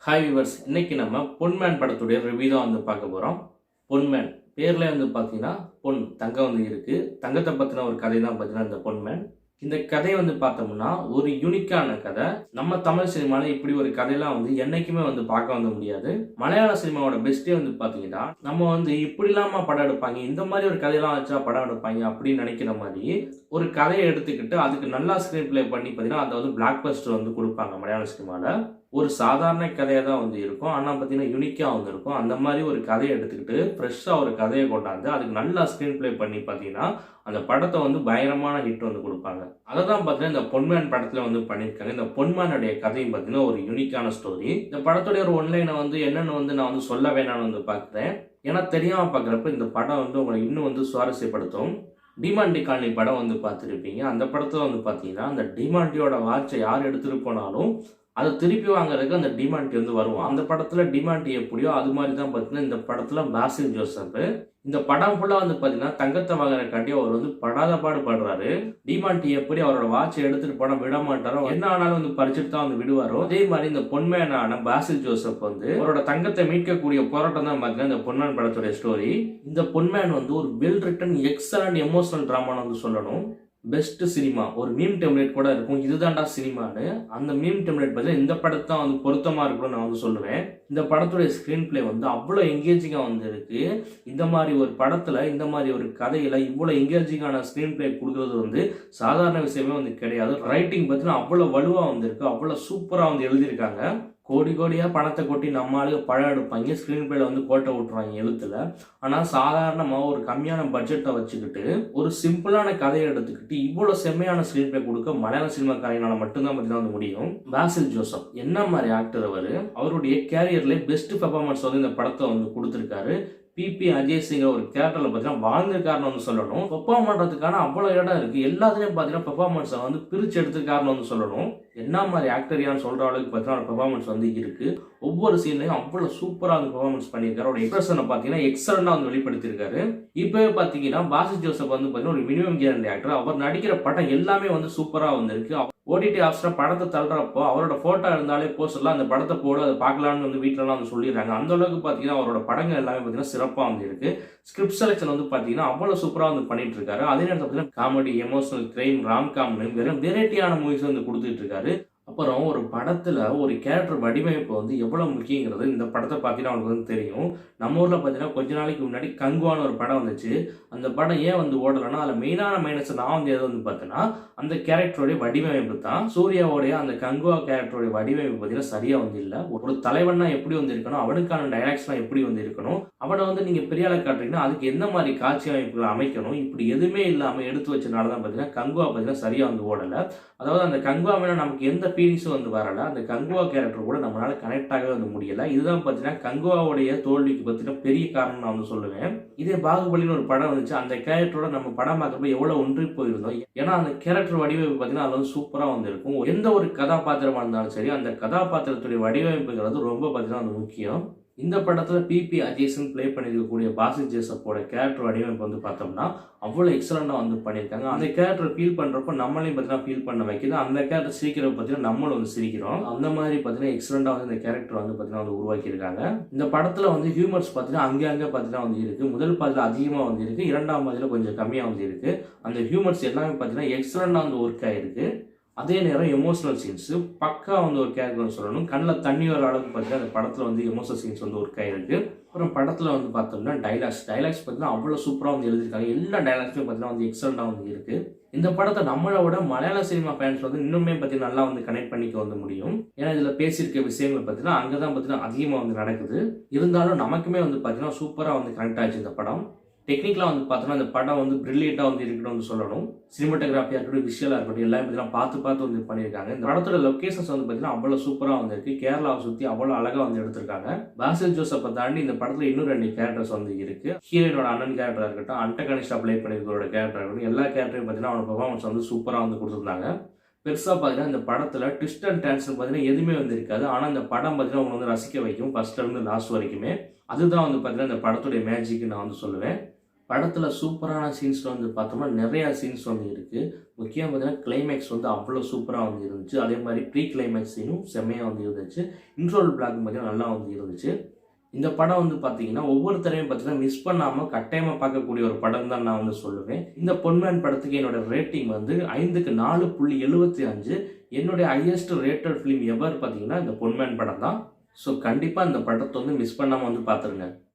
Hi viewers, இன்னைக்கு நம்ம பொன்மேன் படத்துடைய ரிவ்யூ தான் பார்க்க போகிறோம். பொன்மேன் பேர்ல பார்த்தீங்கன்னா பொன் தங்கம் இருக்கு. தங்கத்தை பற்றின ஒரு கதை தான் பார்த்தீங்கன்னா இந்த பொன்மேன். இந்த கதை பார்த்தோம்னா ஒரு யூனிக்கான கதை. நம்ம தமிழ் சினிமாவில் இப்படி ஒரு கதையெல்லாம் என்னைக்குமே பார்க்க முடியாது. மலையாள சினிமாவோட பெஸ்ட்டே பார்த்தீங்கன்னா நம்ம இப்படி இல்லாம படம் எடுப்பாங்க, இந்த மாதிரி ஒரு கதையெல்லாம் வச்சா படம் எடுப்பாங்க அப்படின்னு நினைக்கிற மாதிரி ஒரு கதையை எடுத்துக்கிட்டு அதுக்கு நல்லா ஸ்கிரீன் பிளே பண்ணி பார்த்தீங்கன்னா அதை பிளாக் பஸ்டர் கொடுப்பாங்க. மலையாள சினிமாவில் ஒரு சாதாரண கதையாக தான் இருக்கும், ஆனால் பார்த்தீங்கன்னா யூனிக்காக இருக்கும். அந்த மாதிரி ஒரு கதையை எடுத்துக்கிட்டு ஃப்ரெஷ்ஷாக ஒரு கதையை கொண்டாந்து அதுக்கு நல்லா ஸ்க்ரீன் பிளே பண்ணி பார்த்தீங்கன்னா அந்த படத்தை பயங்கரமான ஹிட் கொடுப்பாங்க. அதை தான் பார்த்தீங்கன்னா இந்த பொன்மேன் படத்தில் பண்ணியிருக்காங்க. இந்த பொன்மேனுடைய கதையும் பார்த்தீங்கன்னா ஒரு யூனிக்கான ஸ்டோரி. இந்த படத்துடைய ஒரு ஒன்லைனை என்னென்னு நான் சொல்ல வேணாம்னு பார்க்குறேன். ஏன்னா தெரியாமல் பார்க்குறப்ப இந்த படம் உங்களை இன்னும் சுவாரஸ்யப்படுத்தும். டிமாண்டி காலனி படம் பார்த்துருப்பீங்க. அந்த படத்தில் பார்த்தீங்கன்னா அந்த டிமாண்டியோட வாட்சை யார் எடுத்துகிட்டு போனாலும் அதை திருப்பி வாங்குறதுக்கு அந்த டிமாண்டி வருவான். அந்த படத்துல டிமாண்டி எப்படியோ அது மாதிரி தான் பார்த்தீங்கன்னா இந்த படத்துல பாசில் ஜோசப் இந்த படம் ஃபுல்லா பார்த்தீங்கன்னா தங்கத்தை வாங்குறதுக்காண்டி அவர் படாத பாடு படுறாரு. டிமாண்டி எப்படி அவரோட வாட்சை எடுத்துட்டு போன விட மாட்டாரோ, என்ன ஆனாலும் பறிச்சுட்டு தான் விடுவாரோ, அதே மாதிரி இந்த பொன்மேனான பாசில் ஜோசப் அவரோட தங்கத்தை மீட்கக்கூடிய போராட்டம் தான் பார்த்தீங்கன்னா இந்த பொன்மேன் படத்துடைய ஸ்டோரி. இந்த பொன்மேன் ஒரு வெல் ரிட்டன் எக்ஸலண்ட் எமோஷனல் டிராமான்னு சொல்லணும். பெஸ்ட் சினிமா ஒரு மீம் டெம்ப்ளேட் கூட இருக்கும், இதுதான்டா சினிமான்னு. அந்த மீம் டெம்ப்ளேட் பார்த்தீங்கன்னா இந்த படத்தை தான் பொருத்தமா இருக்கும்னு நான் சொல்லுவேன். இந்த படத்துடைய ஸ்கிரீன் பிளே அவ்வளோ எங்கேஜிங்காக இருக்கு. இந்த மாதிரி ஒரு படத்துல இந்த மாதிரி ஒரு கதையில இவ்வளோ எங்கேஜிங்கான ஸ்கிரீன் பிளே கொடுக்கறது சாதாரண விஷயமே கிடையாது. ரைட்டிங் பார்த்தீங்கன்னா அவ்வளோ வலுவா இருக்கு, அவ்வளோ சூப்பரா எழுதியிருக்காங்க. கோடி கோடியாக பணத்தை கொட்டி நம்ம ஆளுங்க படம் எடுப்பாங்க, ஸ்க்ரீன் பிளேல கோட்டை விட்டுருவாங்க எழுத்துல. ஆனால் சாதாரணமாக ஒரு கம்மியான பட்ஜெட்டை வச்சுக்கிட்டு ஒரு சிம்பிளான கதையை எடுத்துக்கிட்டு இவ்வளோ செம்மையான ஸ்க்ரீன் பிளே கொடுக்க மலையாள சினிமா கலைஞனால மட்டும்தான் பார்த்தீங்கன்னா முடியும். பாசில் ஜோசப் என்ன மாதிரி ஆக்டர் அவருடைய கேரியர்ல பெஸ்ட் பெர்ஃபார்மன்ஸ் இந்த படத்தை கொடுத்துருக்காரு. பிபி அஜய் சிங்கிற ஒரு கேரக்டர்ல பார்த்தீங்கன்னா வாழ்ந்திருக்காருன்னு சொல்லணும். பெர்ஃபார்ம் பண்றதுக்கான அவ்வளோ இடம் இருக்கு. எல்லாத்துலயும் பார்த்தீங்கன்னா பெர்ஃபார்மன்ஸை பிரிச்சு எடுத்துருக்காருன்னு சொல்லணும். என்ன மாதிரி ஆக்டரியான்னு சொல்ற அளவுக்கு பார்த்தீங்கன்னா பெர்ஃபார்மன்ஸ் இருக்கு. ஒவ்வொரு சீன்லையும் அவ்வளோ சூப்பராக பெர்ஃபார்மன்ஸ் பண்ணியிருக்காரு. அவரோட எக்ஸ்பிரஷனை பார்த்தீங்கன்னா எக்ஸலண்டாக வெளிப்படுத்தியிருக்காரு. இப்பவே பார்த்தீங்கன்னா பாசில் ஜோசப் பார்த்தீங்கன்னா ஒரு மினிமம் கேரண்டி ஆக்டர். அவர் நடிக்கிற படம் எல்லாமே சூப்பராக இருக்கு. ஓடிடி ஆப்ஷன் படத்தை தள்ளுறப்போ அவரோட போட்டோ இருந்தாலே போஸ்டர்லாம் அந்த படத்தை போடு, அதை பார்க்கலான்னு வீட்டிலலாம் சொல்லிடுறாங்க. அந்த அளவுக்கு பார்த்தீங்கன்னா அவரோட படங்கள் எல்லாமே பார்த்தீங்கன்னா சிறப்பாக இருக்கு. ஸ்கிரிப்ட் செலக்ஷன் பார்த்தீங்கன்னா அவ்வளோ சூப்பராக பண்ணிட்டு இருக்காரு. அதே நேரத்தில் பார்த்தீங்கன்னா காமெடி, எமோஷனல், கிரைம், ராம்காம்னு வெரைட்டியான மூவிஸ் கொடுத்துட்டு இருக்காரு. அப்புறம் ஒரு படத்துல ஒரு கேரக்டர் வடிவமைப்பு எவ்வளவு முக்கியங்கிறது இந்த படத்தை பார்த்தீங்கன்னா அவனுக்கு தெரியும். நம்ம ஊர்ல பார்த்தீங்கன்னா கொஞ்ச நாளைக்கு முன்னாடி கங்குவான ஒரு படம் வந்துச்சு. அந்த படம் ஏன் ஓடலைன்னா அதில் மெயினான மைனஸ் நான் எது பார்த்தீங்கன்னா அந்த கேரக்டருடைய வடிவமைப்பு தான். சூர்யாவோடைய அந்த கங்குவா கேரக்டருடைய வடிவமைப்பு பார்த்தீங்கன்னா சரியா இல்லை. ஒரு தலைவனா எப்படி இருக்கணும், அவனுக்கான டைலாக்ஸ்லாம் எப்படி இருக்கணும், அவனை நீங்க பெரிய ஆளை காட்டுறீங்கன்னா அதுக்கு எந்த மாதிரி காட்சி அமைப்புகளை அமைக்கணும், இப்படி எதுவுமே இல்லாம எடுத்து வச்சனால தான் பார்த்தீங்கன்னா கங்குவா பார்த்தீங்கன்னா சரியா ஓடலை. அதாவது அந்த கங்குவா மேல நமக்கு எந்த ஃபீலிங்ஸும் வரல. அந்த கங்குவா கேரக்டர் கூட நம்மளால கனெக்ட் ஆகவே முடியல. இதுதான் பார்த்தீங்கன்னா கங்குவாவுடைய தோல்விக்கு பார்த்தீங்கன்னா பெரிய காரணம் நான் சொல்லுவேன். இதே பாகுபலின்னு ஒரு படம் வந்துச்சு, அந்த கேரக்டரோட நம்ம படம் பார்க்குறப்ப எவ்வளவு ஒன்றி போயிருந்தோம். ஏன்னா அந்த கேரக்டர் வடிவமைப்பு பார்த்தீங்கன்னா அது சூப்பரா இருக்கும். எந்த ஒரு கதாபாத்திரமா இருந்தாலும் சரி அந்த கதாபாத்திரத்துடைய வடிவமைப்புங்கிறது ரொம்ப பார்த்தீங்கன்னா முக்கியம். இந்த படத்துல பிபி அஜேசன் பிளே பண்ணிருக்கக்கூடிய பாசில் ஜோசப்போட கேரக்டர் வடிவமைப்பு பார்த்தோம்னா அவ்வளோ எக்ஸலண்டா பண்ணியிருக்காங்க. அந்த கேரக்டர் ஃபீல் பண்றப்போ நம்மளையும் பார்த்தீங்கன்னா ஃபீல் பண்ண வைக்குது. அந்த கேரக்டர் சிரிக்கிறப்ப பார்த்தீங்கன்னா நம்மளும் சிரிக்கிறோம். அந்த மாதிரி பார்த்தீங்கன்னா எக்ஸலண்டா இந்த கேரக்டர் பார்த்தீங்கன்னா உருவாக்கியிருக்காங்க. இந்த படத்துல ஹியூமர்ஸ் பார்த்தீங்கன்னா அங்கே பார்த்தீங்கன்னா இருக்கு. முதல் பாதியில் அதிகமாக இருக்கு, இரண்டாம் பாதியில் கொஞ்சம் கம்மியாக இருக்கு. அந்த ஹியூமர்ஸ் எல்லாமே பார்த்தீங்கன்னா எக்ஸலண்டா ஒர்க் ஆயிருக்கு. அதே நேரம் எமோஷனல் சீன்ஸ் பக்கா ஒரு கேரக்டர் சொல்லணும். கண்ணில் தண்ணி வர அளவுக்கு பார்த்தீங்கன்னா அந்த படத்தில் எமோஷனல் சீன்ஸ் ஒர்க் ஆயிருக்கு. அப்புறம் படத்தில் பார்த்தோம்னா டைலாக்ஸ் பார்த்தீங்கன்னா அவ்வளோ சூப்பராக எழுதியிருக்காங்க. எல்லா டைலாக்ஸுமே பார்த்தீங்கன்னா எக்ஸலண்டாக இருக்கு. இந்த படத்தை நம்மளோட மலையாள சினிமா ஃபேன்ஸ் இன்னுமே பார்த்தீங்கன்னா நல்லா கனெக்ட் பண்ணிக்க முடியும். ஏன்னா இதில் பேசியிருக்க விஷயங்கள் பார்த்தீங்கன்னா அங்கே தான் பார்த்தீங்கன்னா அதிகமாக நடக்குது. இருந்தாலும் நமக்குமே பார்த்தீங்கன்னா சூப்பராக கனெக்ட் ஆச்சு இந்த படம். டெக்னிக்கலாக பார்த்தோம்னா இந்த படம் பிரில்லியண்டாக இருக்கணும்னு சொல்லணும். சினிமாட்டோகிராஃபியாக இருக்கட்டும், விஷுவலாக இருக்கட்டும், எல்லாமே பார்த்தீங்கன்னா பார்த்து பண்ணியிருக்காங்க. இந்த படத்தோட லொக்கேஷன்ஸ் பார்த்தீங்கன்னா அவ்வளோ சூப்பராக இருக்கு. கேரளாவை சுற்றி அவ்வளோ அழகாக எடுத்திருக்காங்க. பாசில் ஜோசப்பை தாண்டி இந்த படத்தில் இன்னும் 2 கேரக்டர்ஸ் இருக்கு. ஹீரோனோட அண்ணன் கேரக்டராக இருக்கட்டும், அண்டகனிஷ்டா பிளே பண்ணியிருக்கிறோட கேரக்டர் இருக்கட்டும், எல்லா கேரக்டரையும் பார்த்தீங்கன்னா அவனோட பெர்ஃபார்மன்ஸ் சூப்பராக கொடுத்துருந்தாங்க. பெருசாக பார்த்தீங்கன்னா இந்த படத்தில் ட்விஸ்ட் அண்ட் டர்ன்ஸ் பார்த்தீங்கன்னா எதுவுமே இருக்காது. ஆனால் இந்த படம் பார்த்தீங்கன்னா உங்களை ரசிக்க வைக்கும் ஃபர்ஸ்ட்ல இருந்து லாஸ்ட் வரைக்குமே. அதுதான் பார்த்தீங்கன்னா இந்த படத்துடைய மேஜிக் நான் சொல்லுவேன். படத்தில் சூப்பரான சீன்ஸில் வந்து பார்த்தோம்னா நிறையா சீன்ஸ் வந்து இருக்குது. முக்கியமாக பார்த்தீங்கன்னா கிளைமேக்ஸ் வந்து அவ்வளோ சூப்பராக வந்து இருந்துச்சு. அதே மாதிரி ப்ரீ கிளைமேக்ஸ் சீனும் செம்மையாக வந்து இருந்துச்சு. இன்ட்ரோல் பிளாக் பார்த்தீங்கன்னா நல்லா வந்து இருந்துச்சு. இந்த படம் வந்து பார்த்தீங்கன்னா ஒவ்வொரு தடவையும் பார்த்தீங்கன்னா மிஸ் பண்ணாமல் கட்டாயமாக பார்க்கக்கூடிய ஒரு படம் தான் நான் வந்து சொல்லுவேன். இந்த பொன்மேன் படத்துக்கு என்னோட ரேட்டிங் வந்து 5க்கு 4.75. என்னுடைய ஹையஸ்ட் ரேட்டட் ஃபிலிம் எவர் பார்த்தீங்கன்னா இந்த பொன்மேன் படம் தான். ஸோ கண்டிப்பாக இந்த படத்தை வந்து மிஸ் பண்ணாமல் வந்து பார்த்துருங்க.